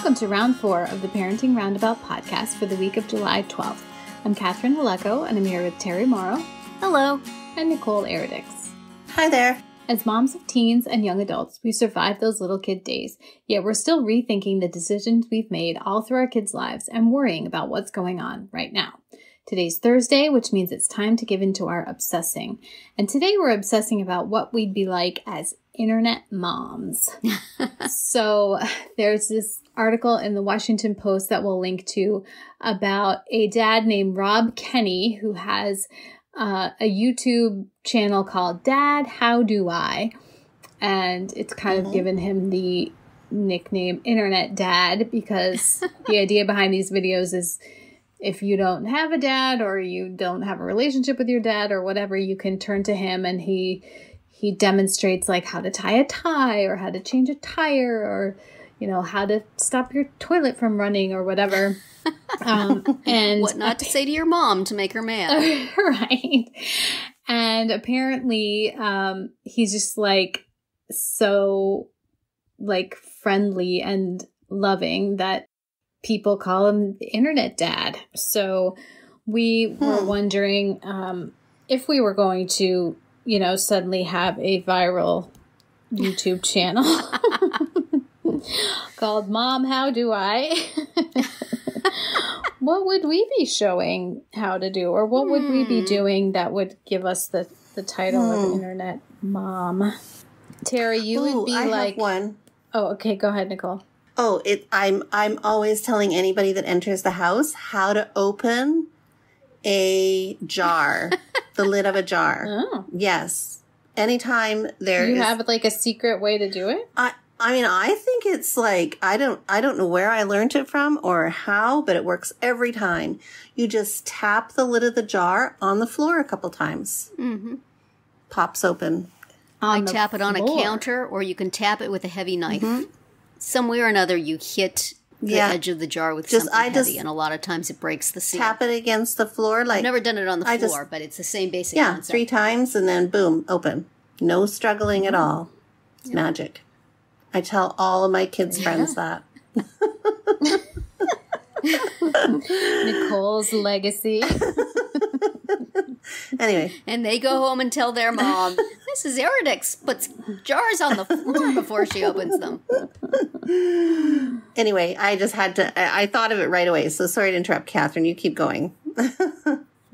Welcome to round 4 of the Parenting Roundabout podcast for the week of July 12th. I'm Catherine Haleko, and I'm here with Terry Morrow. Hello. And Nicole Eridix. Hi there. As moms of teens and young adults, we survived those little kid days, yet we're still rethinking the decisions we've made all through our kids' lives and worrying about what's going on right now. Today's Thursday, which means it's time to give into our obsessing. And today we're obsessing about what we'd be like as internet moms. So there's this article in the Washington Post that we'll link to about a dad named Rob Kenny who has a YouTube channel called Dad, How Do I? And it's kind of given him the nickname Internet Dad because the idea behind these videos is if you don't have a dad or you don't have a relationship with your dad or whatever, you can turn to him and he demonstrates like how to tie a tie or how to change a tire or, you know, how to stop your toilet from running or whatever. And what not to say to your mom to make her mad. Right. And apparently he's just like so like friendly and loving that people call him the Internet Dad. So we were wondering if we were going to, you know, suddenly have a viral YouTube channel called Mom, How Do I? What would we be showing how to do? Or what would we be doing that would give us the title of Internet Mom? Terry, you would be like... have one. Oh, okay. Go ahead, Nicole. Oh, I'm always telling anybody that enters the house how to open a jar, the lid of a jar. Oh. Yes. Anytime there you have like a secret way to do it? I mean, I think it's like, I don't know where I learned it from or how, but it works every time. You just tap the lid of the jar on the floor a couple times. Mm-hmm. Pops open. I tap it on a counter, or you can tap it with a heavy knife. Mm-hmm. Some way or another, you hit the edge of the jar with something heavy, and a lot of times it breaks the seal. Tap it against the floor. Like I've never done it on the floor, but it's the same basic concept. 3 times, and then boom, open. No struggling at all. It's magic. I tell all of my kids' friends that. Nicole's legacy. Anyway. And they go home and tell their mom, Mrs. Eridix puts jars on the floor before she opens them. Anyway, I just had to, I thought of it right away. So sorry to interrupt, Catherine. You keep going.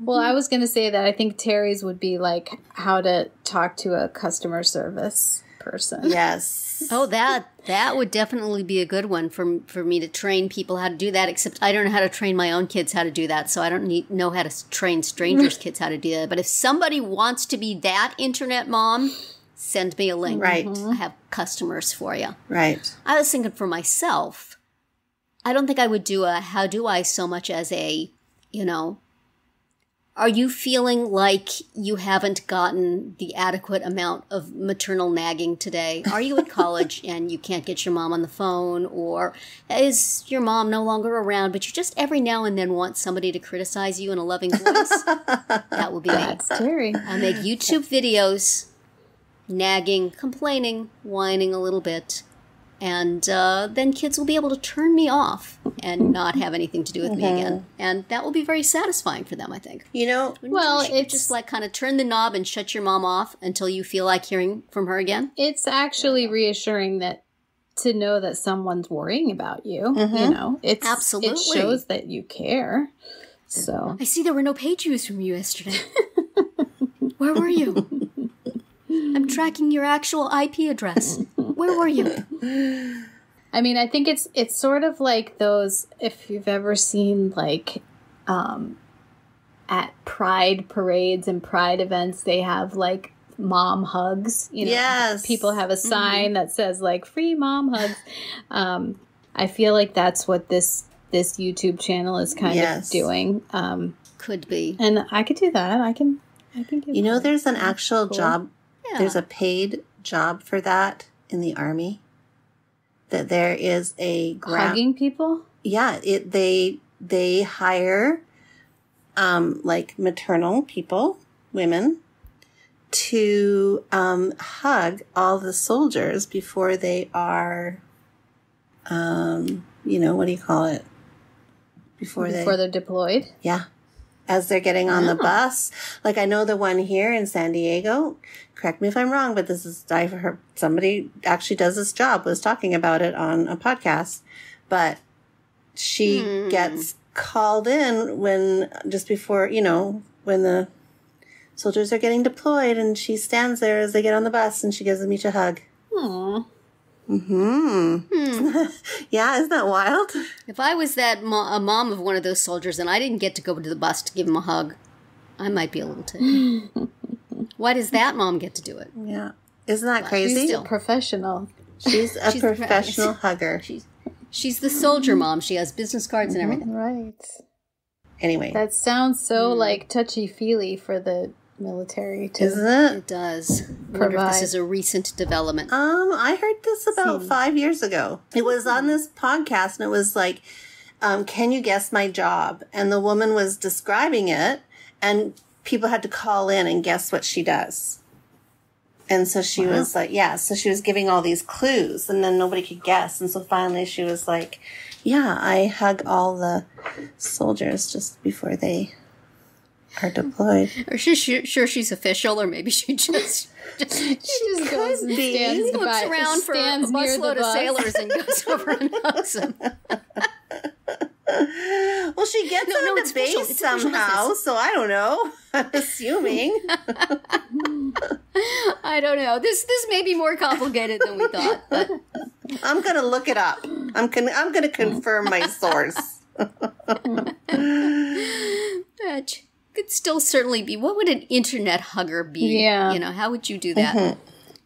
Well, I was going to say that I think Terry's would be like how to talk to a customer service person. Yes. Oh, that would definitely be a good one for me to train people how to do that, except I don't know how to train my own kids how to do that, so I don't know how to train strangers' kids how to do that. But if somebody wants to be that internet mom, send me a link. Right. I have customers for you. Right. I was thinking for myself, I don't think I would do a how do I so much as a, you know, are you feeling like you haven't gotten the adequate amount of maternal nagging today? Are you at college and you can't get your mom on the phone? Or is your mom no longer around, but you just every now and then want somebody to criticize you in a loving voice? That would be me. That's Terry. I make YouTube videos, nagging, complaining, whining a little bit. And then kids will be able to turn me off and not have anything to do with me again. And that will be very satisfying for them, I think. You know, it's just like kind of turn the knob and shut your mom off until you feel like hearing from her again. It's actually reassuring that to know that someone's worrying about you. You know, Absolutely. It shows that you care. So I see there were no page views from you yesterday. Where were you? I'm tracking your actual IP address. Where were you? I mean, I think it's sort of like those, if you've ever seen like at pride parades and pride events, they have like mom hugs. You know, yes. People have a sign that says like free mom hugs. I feel like that's what this YouTube channel is kind of doing. Could be. And I could do that. I can do You know, that. there's an actual job. Yeah. There's a paid job for that in the Army. That there is a hugging people. Yeah, they hire like maternal people, women, to hug all the soldiers before they are what do you call it? Before they're deployed? Yeah. As they're getting on the bus. Like, I know the one here in San Diego, correct me if I'm wrong, but I've heard somebody actually does this job, was talking about it on a podcast, but she gets called in just before, when the soldiers are getting deployed, and she stands there as they get on the bus, and she gives them each a hug. Aww. Yeah, isn't that wild? If I was a mom of one of those soldiers and I didn't get to go to the bus to give him a hug, I might be a little ticked. Why does that mom get to do it? Yeah. Isn't that crazy? She's a professional. She's a professional hugger. She's the soldier mom. She has business cards and everything. Right. Anyway. That sounds so like touchy-feely for the military to Isn't it? It does. I wonder if this is a recent development. I heard this about 5 years ago. It was on this podcast, and it was like, can you guess my job? And the woman was describing it, and people had to call in and guess what she does. And so she was like, so she was giving all these clues, and then nobody could guess. And so finally she was like, yeah, I hug all the soldiers just before they are deployed. Or she's sure she's official, or maybe she just goes and stands looks around for a busload of sailors and goes over and hugs them. Well, she gets on the base somehow, so I don't know. I'm assuming. I don't know. This may be more complicated than we thought, but I'm gonna look it up. I'm gonna confirm my source. That could still certainly be. What would an internet hugger be? Yeah. How would you do that?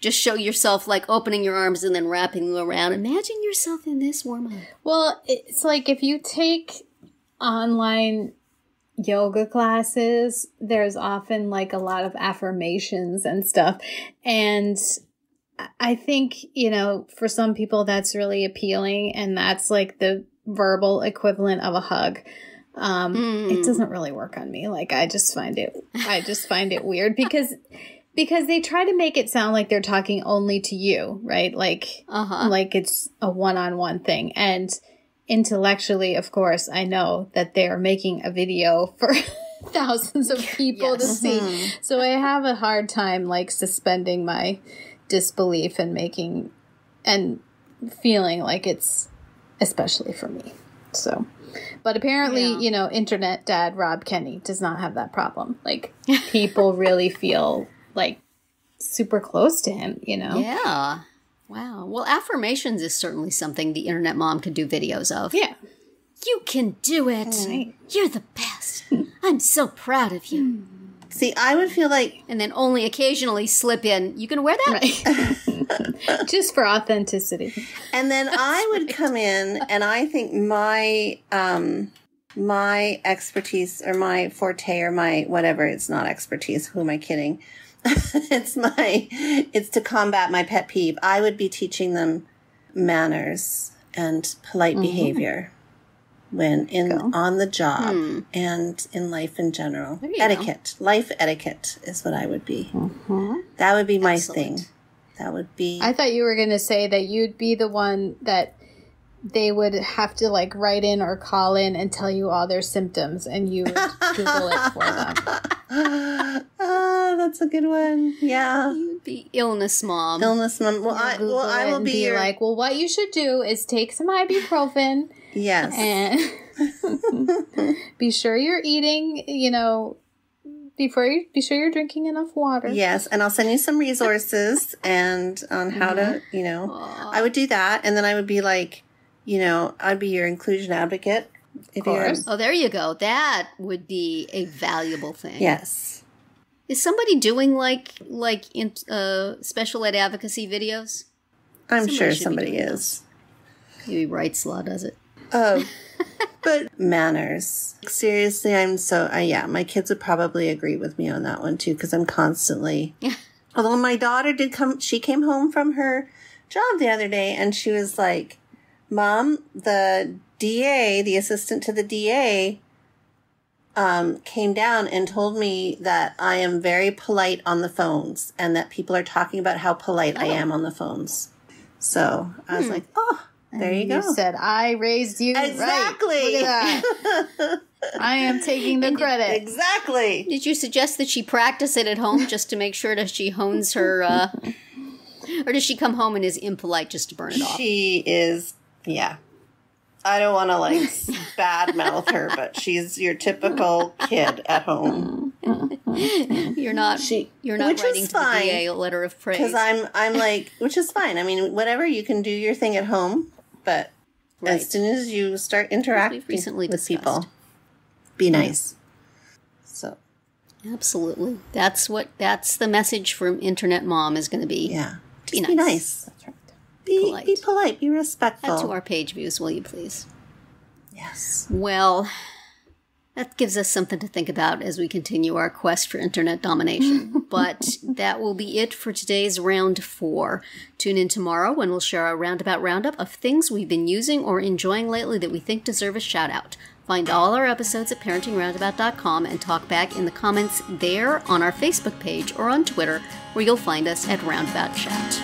Just show yourself like opening your arms and then wrapping them around. Imagine yourself in this warm hug. Well, it's like if you take online yoga classes, there's often like a lot of affirmations and stuff. And I think, for some people that's really appealing, and that's like the verbal equivalent of a hug. It doesn't really work on me. Like, I just find it weird because they try to make it sound like they're talking only to you, right? Like, like it's a one-on-one thing. And intellectually, of course, I know that they are making a video for thousands of people to see. So I have a hard time like suspending my disbelief and feeling like it's especially for me. So, but apparently, internet dad Rob Kenny does not have that problem. Like, people really feel like super close to him, Yeah. Wow. Well, affirmations is certainly something the internet mom could do videos of. Yeah. You can do it. Right. You're the best. I'm so proud of you. See, I would feel like... And then only occasionally slip in, you gonna wear that? Right. Just for authenticity. And then I would come in, and I think my expertise, or my forte, or my whatever, it's not expertise, who am I kidding? It's to combat my pet peeve. I would be teaching them manners and polite behavior when on the job and in life in general. Etiquette. Life etiquette is what I would be. That would be my thing. That would be... I thought you were going to say that you'd be the one that they would have to like write in or call in and tell you all their symptoms, and you would Google it for them. That's a good one. Yeah. You'd be illness mom. Illness mom. Well, I will be like, well, what you should do is take some ibuprofen. Yes. And be sure you're eating, be sure you're drinking enough water. Yes, and I'll send you some resources and on how to, I would do that, and then I would be like, I'd be your inclusion advocate. Of course. Oh, there you go. That would be a valuable thing. Yes. Is somebody doing like special ed advocacy videos? I'm sure somebody is. Maybe Wright's Law does it. But manners. Seriously, my kids would probably agree with me on that one too, because I'm constantly... Although my daughter she came home from her job the other day, and she was like, Mom, the DA, the assistant to the DA, came down and told me that I am very polite on the phones, and that people are talking about how polite I am on the phones. So I was like, oh, There you go. You said, I raised you Exactly. right. Look at that. I am taking the credit. Exactly. Did you suggest that she practice it at home just to make sure that she hones her, or does she come home and is impolite just to burn it off? She is, yeah. I don't want to badmouth her, but she's your typical kid at home. You're not writing to the DA a letter of praise. Because I'm like, which is fine. I mean, whatever, you can do your thing at home, but as soon as you start interacting with people, be nice. So. Absolutely. That's the message from Internet Mom is going to be. Yeah. Be nice. Be nice. That's right. Be polite. Be respectful. Add to our page views, will you please? Yes. Well, that gives us something to think about as we continue our quest for internet domination. But that will be it for today's round 4. Tune in tomorrow when we'll share our roundabout roundup of things we've been using or enjoying lately that we think deserve a shout out. Find all our episodes at parentingroundabout.com and talk back in the comments there, on our Facebook page, or on Twitter, where you'll find us at Roundabout Chat.